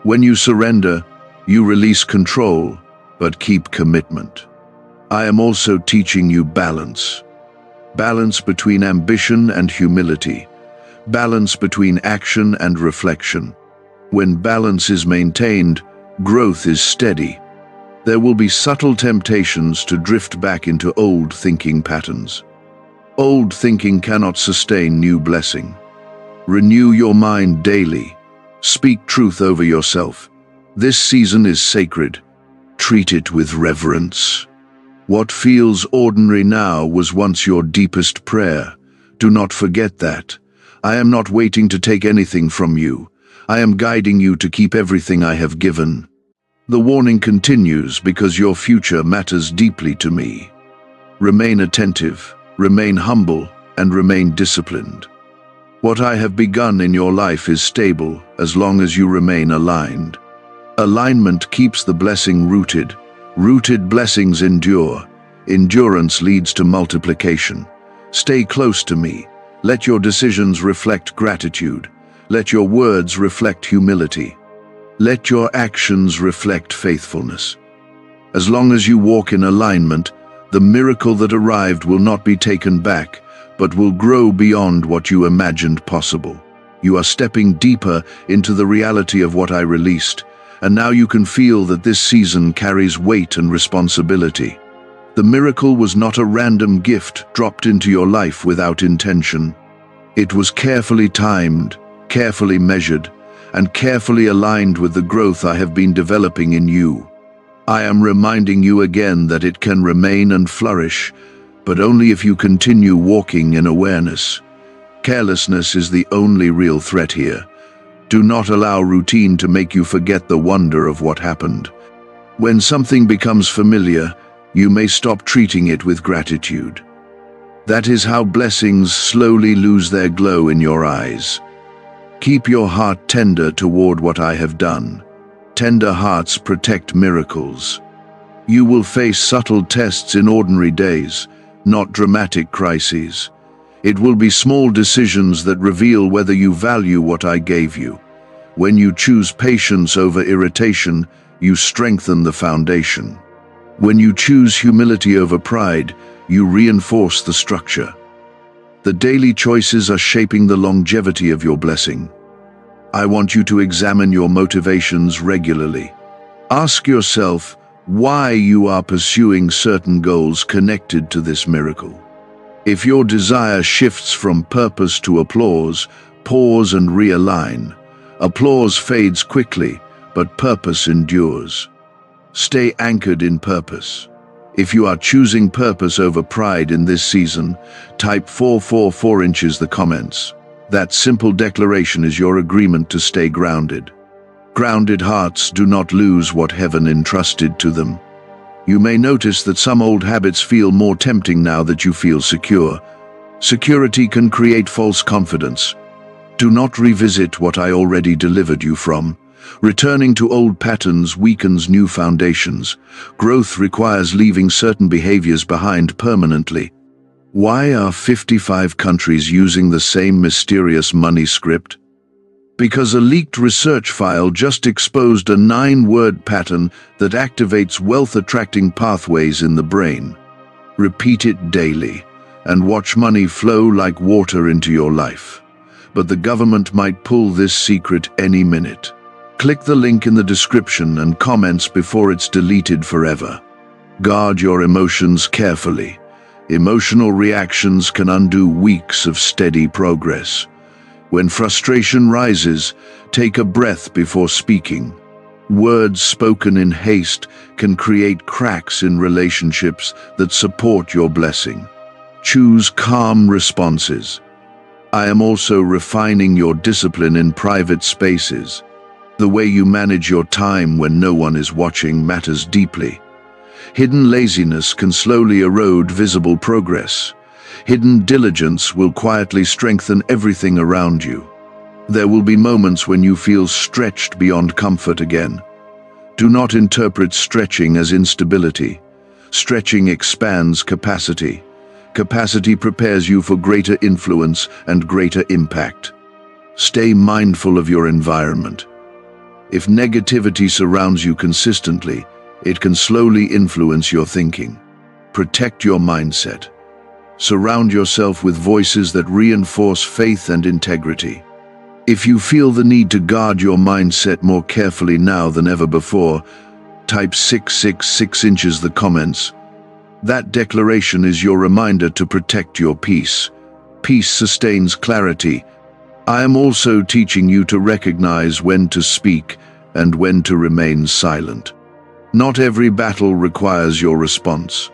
When you surrender, you release control, but keep commitment. I am also teaching you balance. Balance between ambition and humility. Balance between action and reflection. When balance is maintained, growth is steady. There will be subtle temptations to drift back into old thinking patterns. Old thinking cannot sustain new blessing. Renew your mind daily. Speak truth over yourself. This season is sacred. Treat it with reverence. What feels ordinary now was once your deepest prayer. Do not forget that. I am not waiting to take anything from you. I am guiding you to keep everything I have given. The warning continues because your future matters deeply to me. Remain attentive, remain humble, and remain disciplined. What I have begun in your life is stable as long as you remain aligned. Alignment keeps the blessing rooted. Rooted blessings endure. Endurance leads to multiplication. Stay close to me. Let your decisions reflect gratitude. Let your words reflect humility. Let your actions reflect faithfulness. As long as you walk in alignment, the miracle that arrived will not be taken back, but will grow beyond what you imagined possible. You are stepping deeper into the reality of what I released, and now you can feel that this season carries weight and responsibility. The miracle was not a random gift dropped into your life without intention. It was carefully timed, carefully measured, and carefully aligned with the growth I have been developing in you. I am reminding you again that it can remain and flourish, but only if you continue walking in awareness. Carelessness is the only real threat here. Do not allow routine to make you forget the wonder of what happened. When something becomes familiar, you may stop treating it with gratitude. That is how blessings slowly lose their glow in your eyes. Keep your heart tender toward what I have done. Tender hearts protect miracles. You will face subtle tests in ordinary days, not dramatic crises. It will be small decisions that reveal whether you value what I gave you. When you choose patience over irritation, you strengthen the foundation. When you choose humility over pride, you reinforce the structure. The daily choices are shaping the longevity of your blessing. I want you to examine your motivations regularly. Ask yourself why you are pursuing certain goals connected to this miracle. If your desire shifts from purpose to applause, pause and realign. Applause fades quickly, but purpose endures. Stay anchored in purpose. If you are choosing purpose over pride in this season, type 444 inches the comments. That simple declaration is your agreement to stay grounded. Grounded hearts do not lose what heaven entrusted to them. You may notice that some old habits feel more tempting now that you feel secure. Security can create false confidence. Do not revisit what I already delivered you from. Returning to old patterns weakens new foundations. Growth requires leaving certain behaviors behind permanently. Why are 55 countries using the same mysterious money script? Because a leaked research file just exposed a 9-word pattern that activates wealth-attracting pathways in the brain. Repeat it daily, and watch money flow like water into your life. But the government might pull this secret any minute. Click the link in the description and comments before it's deleted forever. Guard your emotions carefully. Emotional reactions can undo weeks of steady progress. When frustration rises, take a breath before speaking. Words spoken in haste can create cracks in relationships that support your blessing. Choose calm responses. I am also refining your discipline in private spaces. The way you manage your time when no one is watching matters deeply. Hidden laziness can slowly erode visible progress. Hidden diligence will quietly strengthen everything around you. There will be moments when you feel stretched beyond comfort again. Do not interpret stretching as instability. Stretching expands capacity. Capacity prepares you for greater influence and greater impact. Stay mindful of your environment. If negativity surrounds you consistently, it can slowly influence your thinking. Protect your mindset. Surround yourself with voices that reinforce faith and integrity. If you feel the need to guard your mindset more carefully now than ever before, type 666 inches the comments. That declaration is your reminder to protect your peace. Peace sustains clarity. I am also teaching you to recognize when to speak and when to remain silent. Not every battle requires your response.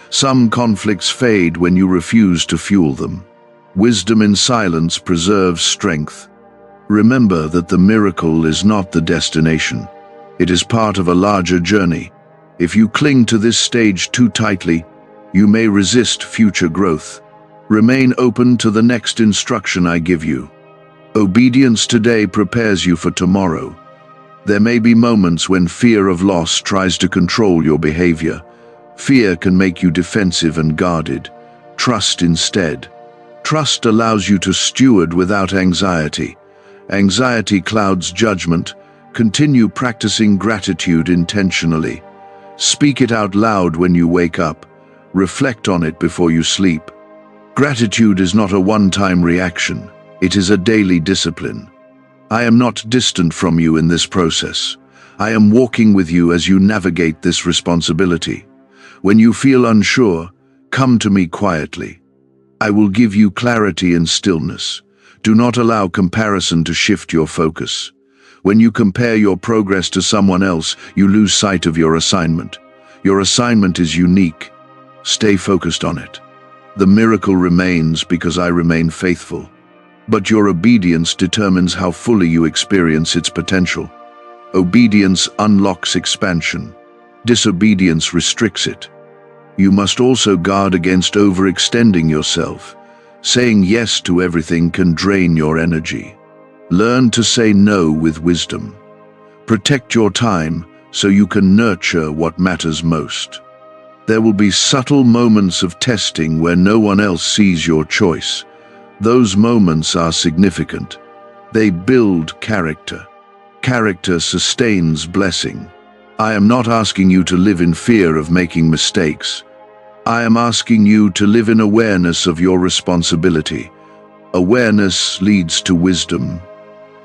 Some conflicts fade when you refuse to fuel them. Wisdom in silence preserves strength. Remember that the miracle is not the destination. It is part of a larger journey. If you cling to this stage too tightly, you may resist future growth. Remain open to the next instruction I give you. Obedience today prepares you for tomorrow. There may be moments when fear of loss tries to control your behavior. Fear can make you defensive and guarded. Trust instead. Trust allows you to steward without anxiety. Anxiety clouds judgment. Continue practicing gratitude intentionally. Speak it out loud when you wake up. Reflect on it before you sleep. Gratitude is not a one-time reaction. It is a daily discipline. I am not distant from you in this process. I am walking with you as you navigate this responsibility. When you feel unsure, come to me quietly. I will give you clarity and stillness. Do not allow comparison to shift your focus. When you compare your progress to someone else, you lose sight of your assignment. Your assignment is unique. Stay focused on it. The miracle remains because I remain faithful. But your obedience determines how fully you experience its potential. Obedience unlocks expansion. Disobedience restricts it. You must also guard against overextending yourself. Saying yes to everything can drain your energy. Learn to say no with wisdom. Protect your time so you can nurture what matters most. There will be subtle moments of testing where no one else sees your choice. Those moments are significant. They build character. Character sustains blessing. I am not asking you to live in fear of making mistakes. I am asking you to live in awareness of your responsibility. Awareness leads to wisdom.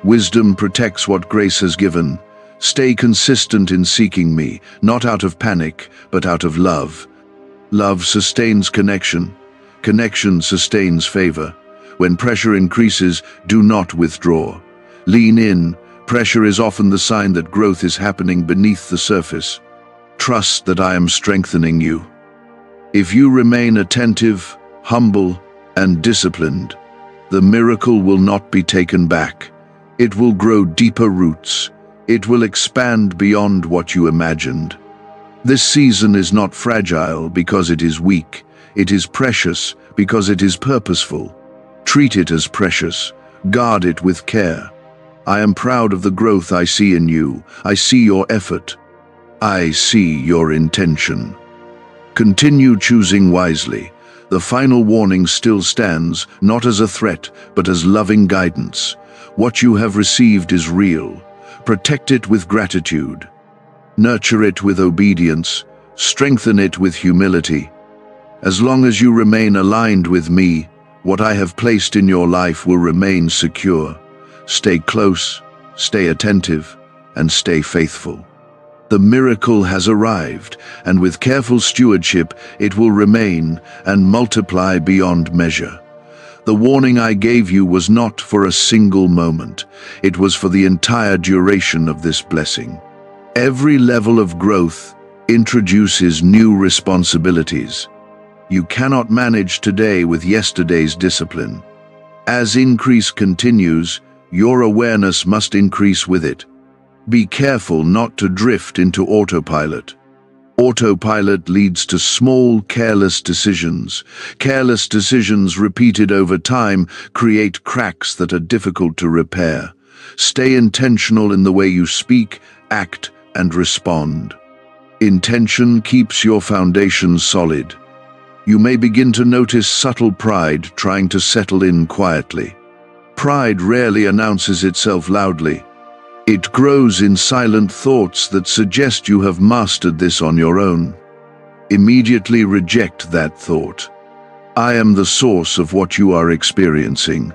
Wisdom protects what grace has given. Stay consistent in seeking me, not out of panic, but out of love. Love sustains connection. Connection sustains favor. When pressure increases, do not withdraw. Lean in. Pressure is often the sign that growth is happening beneath the surface. Trust that I am strengthening you. If you remain attentive, humble, and disciplined, the miracle will not be taken back. It will grow deeper roots. It will expand beyond what you imagined. This season is not fragile because it is weak. It is precious because it is purposeful. Treat it as precious. Guard it with care. I am proud of the growth I see in you. I see your effort. I see your intention. Continue choosing wisely. The final warning still stands, not as a threat, but as loving guidance. What you have received is real. Protect it with gratitude. Nurture it with obedience. Strengthen it with humility. As long as you remain aligned with me, what I have placed in your life will remain secure. Stay close, stay attentive, and stay faithful. The miracle has arrived, and with careful stewardship, it will remain and multiply beyond measure. The warning I gave you was not for a single moment. It was for the entire duration of this blessing. Every level of growth introduces new responsibilities. You cannot manage today with yesterday's discipline. As increase continues, your awareness must increase with it. Be careful not to drift into autopilot. Autopilot leads to small, careless decisions. Careless decisions repeated over time create cracks that are difficult to repair. Stay intentional in the way you speak, act, and respond. Intention keeps your foundation solid. You may begin to notice subtle pride trying to settle in quietly. Pride rarely announces itself loudly. It grows in silent thoughts that suggest you have mastered this on your own. Immediately reject that thought. I am the source of what you are experiencing.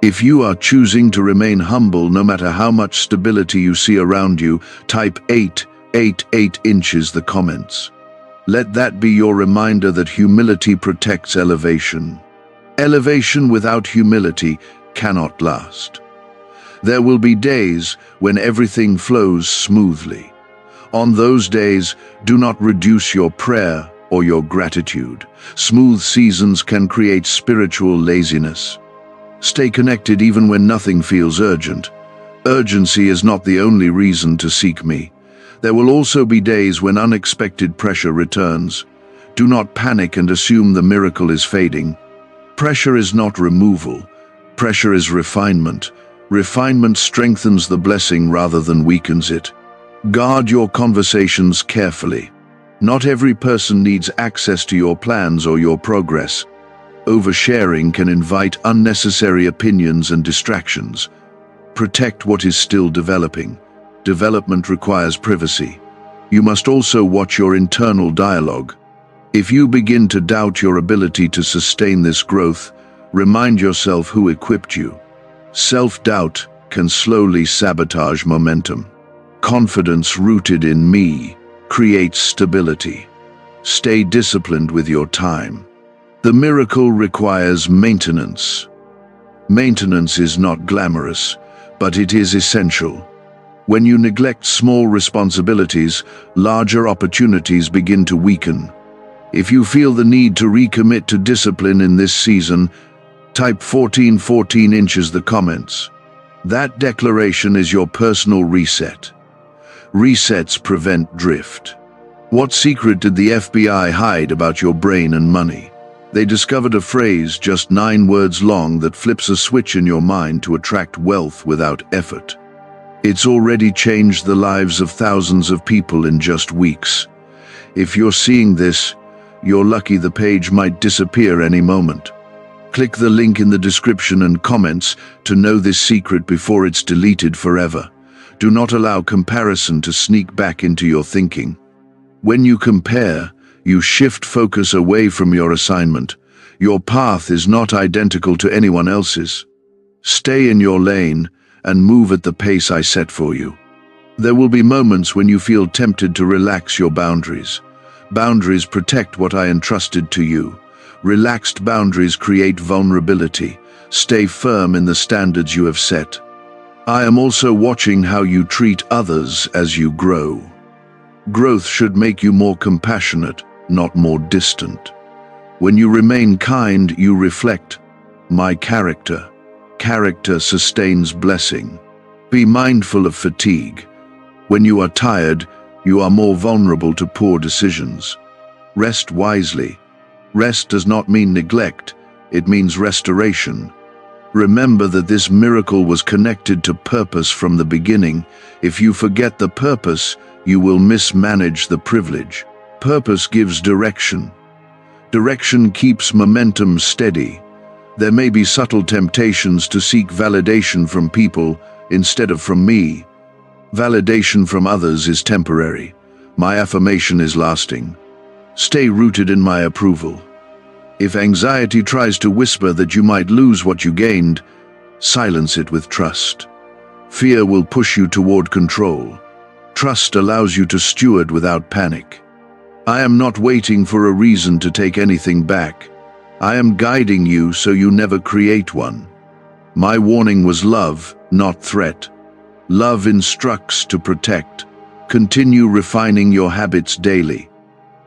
If you are choosing to remain humble no matter how much stability you see around you, type 8 inches the comments. Let that be your reminder that humility protects elevation. Elevation without humility cannot last. There will be days when everything flows smoothly. On those days, do not reduce your prayer or your gratitude. Smooth seasons can create spiritual laziness. Stay connected even when nothing feels urgent. Urgency is not the only reason to seek me. There will also be days when unexpected pressure returns. Do not panic and assume the miracle is fading. Pressure is not removal. Pressure is refinement. Refinement strengthens the blessing rather than weakens it. Guard your conversations carefully. Not every person needs access to your plans or your progress. Oversharing can invite unnecessary opinions and distractions. Protect what is still developing. Development requires privacy. You must also watch your internal dialogue. If you begin to doubt your ability to sustain this growth, remind yourself who equipped you. Self-doubt can slowly sabotage momentum. Confidence rooted in me creates stability. Stay disciplined with your time. The miracle requires maintenance. Maintenance is not glamorous, but it is essential. When you neglect small responsibilities, larger opportunities begin to weaken. If you feel the need to recommit to discipline in this season, type 14 inches the comments. That declaration is your personal reset. Resets prevent drift. What secret did the FBI hide about your brain and money? They discovered a phrase just 9 words long that flips a switch in your mind to attract wealth without effort. It's already changed the lives of thousands of people in just weeks. If you're seeing this, you're lucky. The page might disappear any moment. Click the link in the description and comments to know this secret before it's deleted forever. Do not allow comparison to sneak back into your thinking. When you compare, you shift focus away from your assignment. Your path is not identical to anyone else's. Stay in your lane and move at the pace I set for you. There will be moments when you feel tempted to relax your boundaries. Boundaries protect what I entrusted to you. Relaxed boundaries create vulnerability. Stay firm in the standards you have set. I am also watching how you treat others as you grow. Growth should make you more compassionate, not more distant. When you remain kind, you reflect my character. Character sustains blessing. Be mindful of fatigue. When you are tired, you are more vulnerable to poor decisions. Rest wisely. Rest does not mean neglect, it means restoration. Remember that this miracle was connected to purpose from the beginning. If you forget the purpose, you will mismanage the privilege. Purpose gives direction. Direction keeps momentum steady. There may be subtle temptations to seek validation from people instead of from me. Validation from others is temporary. My affirmation is lasting. Stay rooted in my approval. If anxiety tries to whisper that you might lose what you gained, silence it with trust. Fear will push you toward control. Trust allows you to steward without panic. I am not waiting for a reason to take anything back. I am guiding you so you never create one. My warning was love, not threat. Love instructs to protect. Continue refining your habits daily.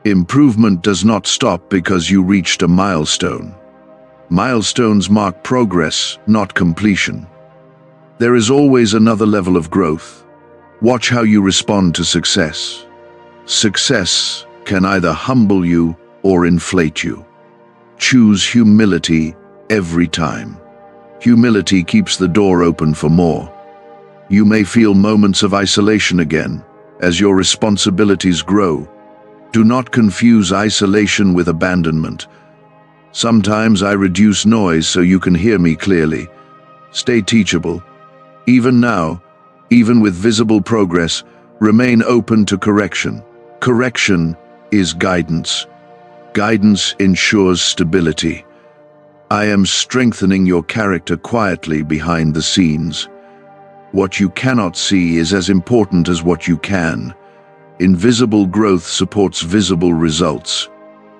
Improvement does not stop because you reached a milestone. Milestones mark progress, not completion. There is always another level of growth. Watch how you respond to success. Success can either humble you or inflate you. Choose humility every time. Humility keeps the door open for more. You may feel moments of isolation again as your responsibilities grow. Do not confuse isolation with abandonment. Sometimes I reduce noise so you can hear me clearly. Stay teachable. Even now, even with visible progress, remain open to correction. Correction is guidance. Guidance ensures stability. I am strengthening your character quietly behind the scenes. What you cannot see is as important as what you can. Invisible growth supports visible results.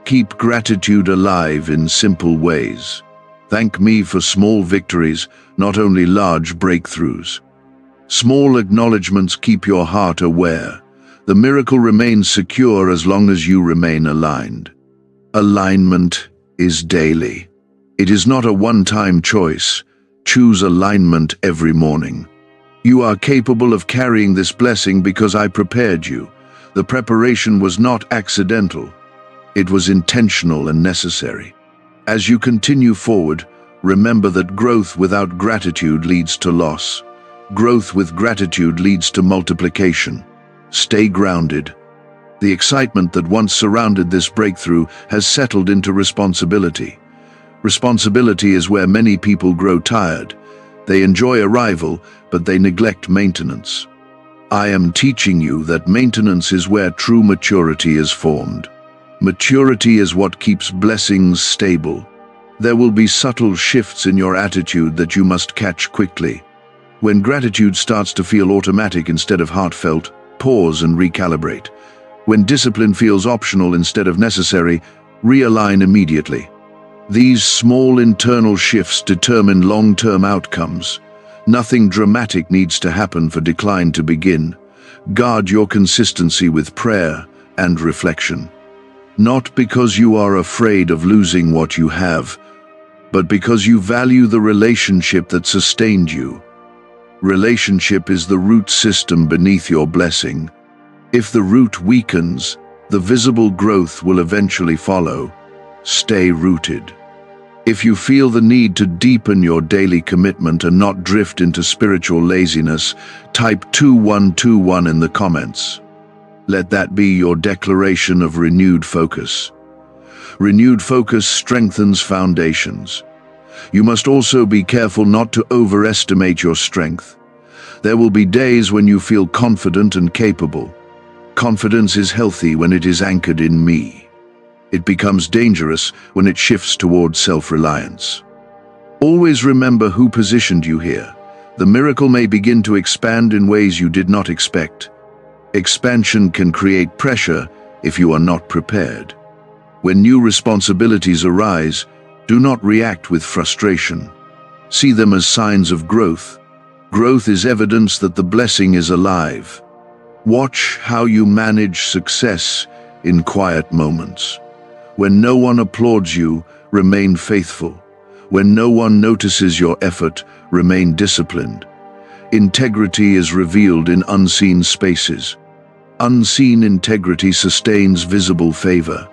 Keep gratitude alive in simple ways. Thank me for small victories, not only large breakthroughs. Small acknowledgements keep your heart aware. The miracle remains secure as long as you remain aligned. Alignment is daily. It is not a one-time choice. Choose alignment every morning. You are capable of carrying this blessing because I prepared you. The preparation was not accidental. It was intentional and necessary. As you continue forward, remember that growth without gratitude leads to loss. Growth with gratitude leads to multiplication. Stay grounded. The excitement that once surrounded this breakthrough has settled into responsibility. Responsibility is where many people grow tired. They enjoy arrival, but they neglect maintenance. I am teaching you that maintenance is where true maturity is formed. Maturity is what keeps blessings stable. There will be subtle shifts in your attitude that you must catch quickly. When gratitude starts to feel automatic instead of heartfelt, pause and recalibrate. When discipline feels optional instead of necessary, realign immediately. These small internal shifts determine long-term outcomes. Nothing dramatic needs to happen for decline to begin. Guard your consistency with prayer and reflection. Not because you are afraid of losing what you have, but because you value the relationship that sustained you. Relationship is the root system beneath your blessing. If the root weakens, the visible growth will eventually follow. Stay rooted. If you feel the need to deepen your daily commitment and not drift into spiritual laziness, type 2121 in the comments. Let that be your declaration of renewed focus. Renewed focus strengthens foundations. You must also be careful not to overestimate your strength. There will be days when you feel confident and capable. Confidence is healthy when it is anchored in me. It becomes dangerous when it shifts towards self-reliance. Always remember who positioned you here. The miracle may begin to expand in ways you did not expect. Expansion can create pressure if you are not prepared. When new responsibilities arise, do not react with frustration. See them as signs of growth. Growth is evidence that the blessing is alive. Watch how you manage success in quiet moments. When no one applauds you, remain faithful. When no one notices your effort, remain disciplined. Integrity is revealed in unseen spaces. Unseen integrity sustains visible favor.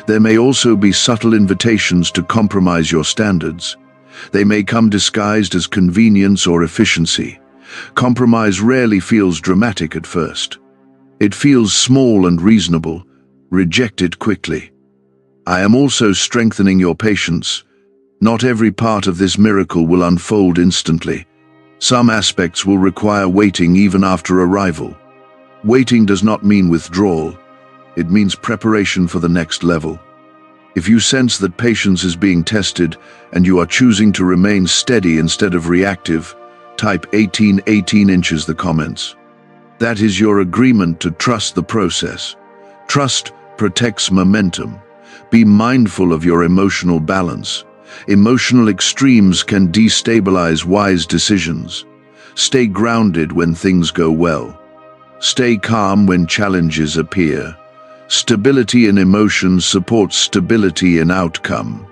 There may also be subtle invitations to compromise your standards. They may come disguised as convenience or efficiency. Compromise rarely feels dramatic at first. It feels small and reasonable. Reject it quickly. I am also strengthening your patience. Not every part of this miracle will unfold instantly. Some aspects will require waiting even after arrival. Waiting does not mean withdrawal. It means preparation for the next level. If you sense that patience is being tested and you are choosing to remain steady instead of reactive, type 18 inches the comments. That is your agreement to trust the process. Trust protects momentum. Be mindful of your emotional balance. Emotional extremes can destabilize wise decisions. Stay grounded when things go well. Stay calm when challenges appear. Stability in emotions supports stability in outcome.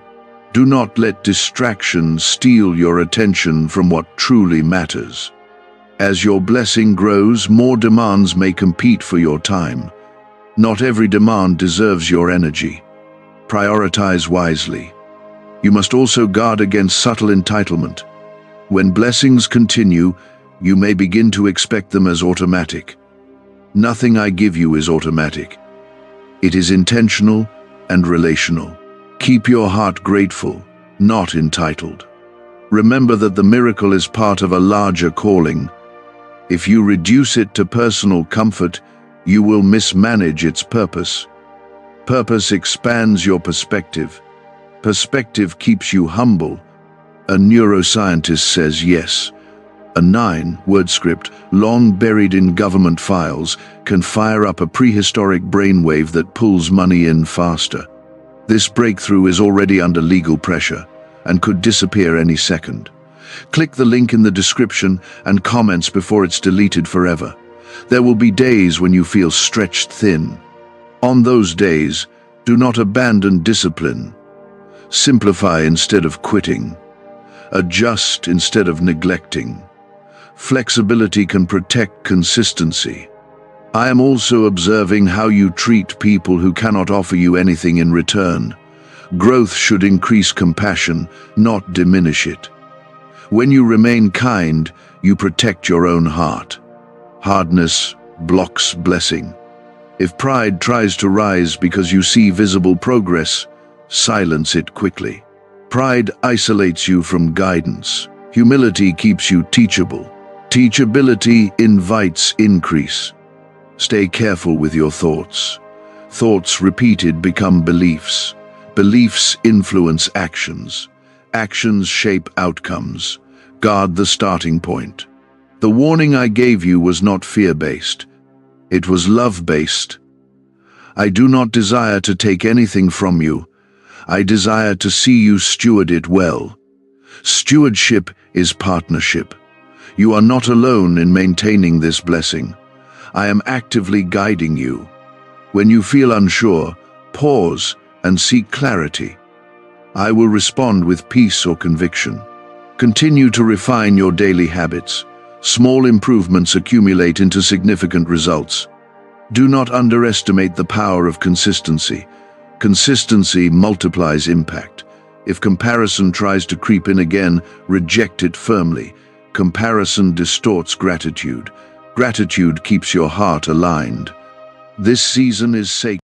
Do not let distractions steal your attention from what truly matters. As your blessing grows, more demands may compete for your time. Not every demand deserves your energy. Prioritize wisely. You must also guard against subtle entitlement. When blessings continue, you may begin to expect them as automatic. Nothing I give you is automatic. It is intentional and relational. Keep your heart grateful, not entitled. Remember that the miracle is part of a larger calling. If you reduce it to personal comfort, you will mismanage its purpose. Purpose expands your perspective. Perspective keeps you humble. A neuroscientist says yes. A 9-word script, long buried in government files, can fire up a prehistoric brainwave that pulls money in faster. This breakthrough is already under legal pressure and could disappear any second. Click the link in the description and comments before it's deleted forever. There will be days when you feel stretched thin. On those days, do not abandon discipline. Simplify instead of quitting. Adjust instead of neglecting. Flexibility can protect consistency. I am also observing how you treat people who cannot offer you anything in return. Growth should increase compassion, not diminish it. When you remain kind, you protect your own heart. Hardness blocks blessing. If pride tries to rise because you see visible progress, silence it quickly. Pride isolates you from guidance. Humility keeps you teachable. Teachability invites increase. Stay careful with your thoughts. Thoughts repeated become beliefs. Beliefs influence actions. Actions shape outcomes. Guard the starting point. The warning I gave you was not fear-based. It was love-based. I do not desire to take anything from you. I desire to see you steward it well. Stewardship is partnership. You are not alone in maintaining this blessing. I am actively guiding you. When you feel unsure, pause and seek clarity. I will respond with peace or conviction. Continue to refine your daily habits. Small improvements accumulate into significant results. Do not underestimate the power of consistency. Consistency multiplies impact. If comparison tries to creep in again, reject it firmly. Comparison distorts gratitude. Gratitude keeps your heart aligned. This season is sacred.